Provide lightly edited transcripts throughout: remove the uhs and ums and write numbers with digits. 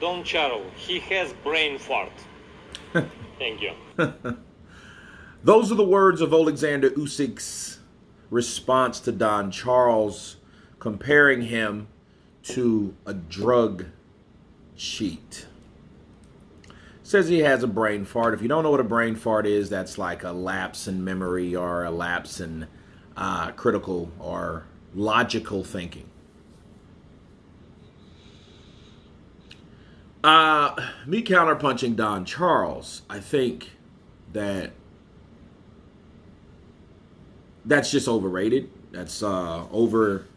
Don Charles, he has brain fart. Thank you. Those are the words of Oleksandr Usyk's response to Don Charles, comparing him to a drug cheat. Says he has a brain fart. If you don't know what a brain fart is, that's like a lapse in memory or a lapse in critical or logical thinking. Me counterpunching Don Charles, I think that's just overrated. That's over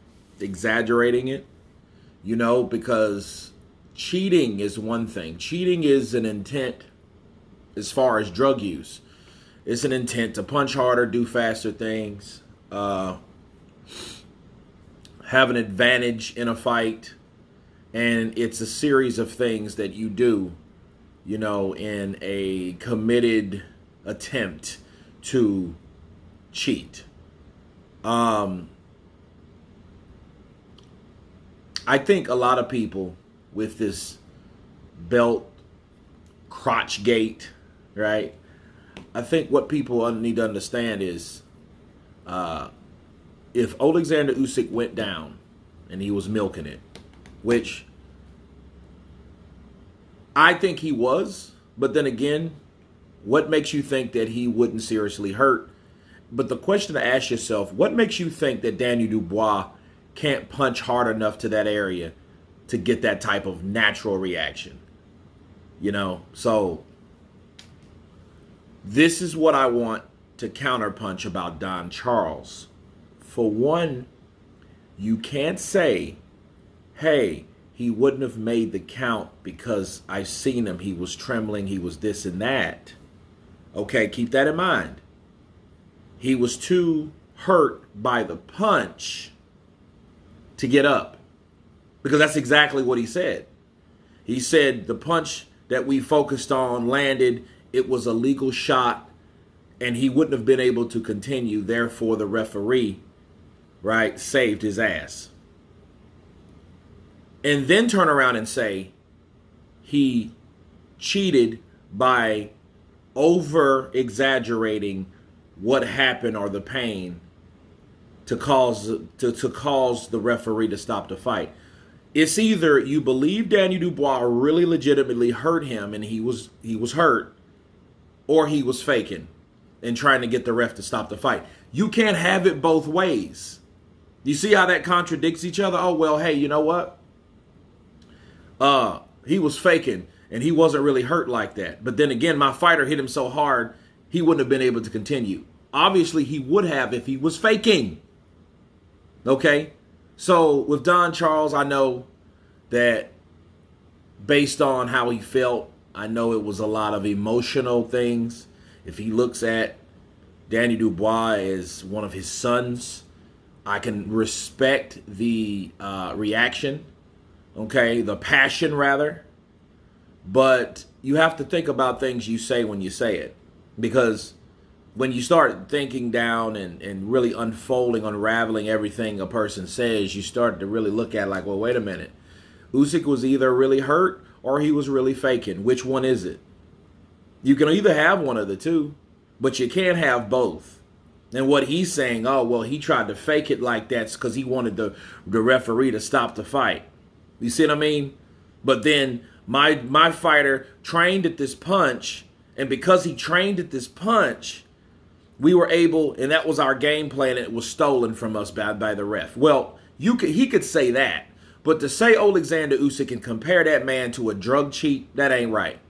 exaggerating it, because cheating is one thing. Cheating is an intent as far as drug use. It's an intent to punch harder, do faster things, have an advantage in a fight. And it's a series of things that you do, in a committed attempt to cheat. I think a lot of people with this belt crotch gate, right? I think what people need to understand is if Oleksandr Usyk went down and he was milking it, which I think he was, but then again, what makes you think that he wouldn't seriously hurt? But the question to ask yourself, what makes you think that Daniel Dubois can't punch hard enough to that area to get that type of natural reaction? So this is what I want to counterpunch about Don Charles. For one, you can't say, hey, he wouldn't have made the count because I've seen him. He was trembling. He was this and that. Okay, keep that in mind. He was too hurt by the punch to get up, because that's exactly what he said. He said the punch that we focused on landed. It was a legal shot, and he wouldn't have been able to continue. Therefore, the referee, right, saved his ass. And then turn around and say he cheated by over exaggerating what happened or the pain to cause the referee to stop the fight. It's either you believe Daniel Dubois really legitimately hurt him and he was hurt, or he was faking and trying to get the ref to stop the fight. You can't have it both ways. You see how that contradicts each other? Oh, well, hey, you know what? He was faking and he wasn't really hurt like that. But then again, my fighter hit him so hard, he wouldn't have been able to continue. Obviously, he would have if he was faking. Okay? So with Don Charles, I know that based on how he felt, I know it was a lot of emotional things. If he looks at Danny Dubois as one of his sons, I can respect the reaction. Okay, the passion rather. But you have to think about things you say when you say it. Because when you start thinking down and really unraveling everything a person says, you start to really look at like, well, wait a minute. Usyk was either really hurt or he was really faking. Which one is it? You can either have one of the two, but you can't have both. And what he's saying, oh, well, he tried to fake it like that because he wanted the referee to stop the fight. You see what I mean? But then my fighter trained at this punch, and because he trained at this punch, we were able, and that was our game plan, and it was stolen from us by the ref. Well, he could say that, but to say Oleksandr Usyk and compare that man to a drug cheat, that ain't right.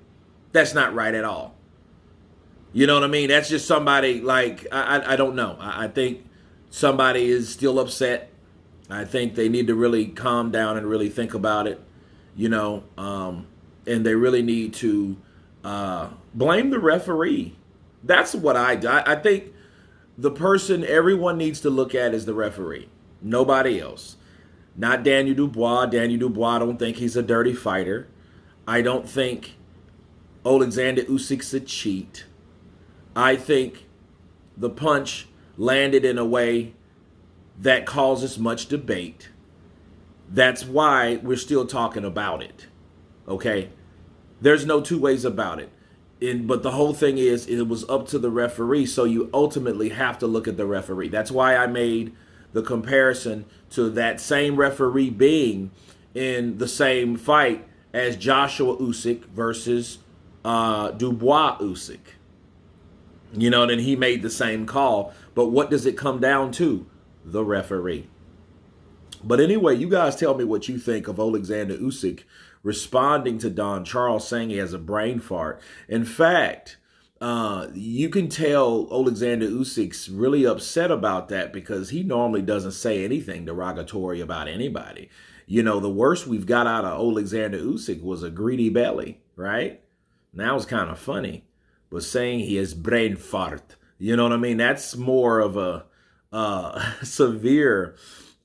That's not right at all. You know what I mean? That's just somebody like, I don't know. I think somebody is still upset. I think they need to really calm down and really think about it, and they really need to blame the referee. That's what I do. I think the person everyone needs to look at is the referee, nobody else. Not Daniel Dubois. Daniel Dubois, I don't think he's a dirty fighter. I don't think Oleksandr Usyk's a cheat. I think the punch landed in a way that causes much debate. That's why we're still talking about it. Okay, there's no two ways about it. But the whole thing is, it was up to the referee. So you ultimately have to look at the referee. That's why I made the comparison to that same referee being in the same fight as Joshua Usyk versus Dubois Usyk. You know, then he made the same call. But what does it come down to? The referee. But anyway, you guys tell me what you think of Oleksandr Usyk responding to Don Charles saying he has a brain fart. In fact, you can tell Oleksandr Usyk's really upset about that because he normally doesn't say anything derogatory about anybody. You know, the worst we've got out of Oleksandr Usyk was a greedy belly, right? And that was kind of funny. But saying he has brain fart, you know what I mean? That's more of a severe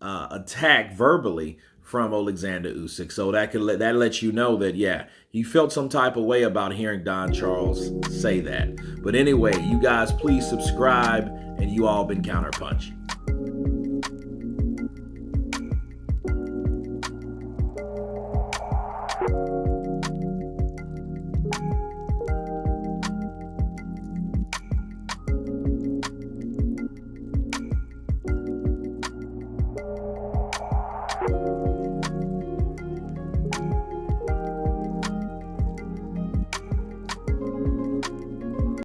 attack verbally from Oleksandr Usyk. So that lets you know that, yeah, he felt some type of way about hearing Don Charles say that. But anyway, you guys please subscribe, and you all been Counterpunch.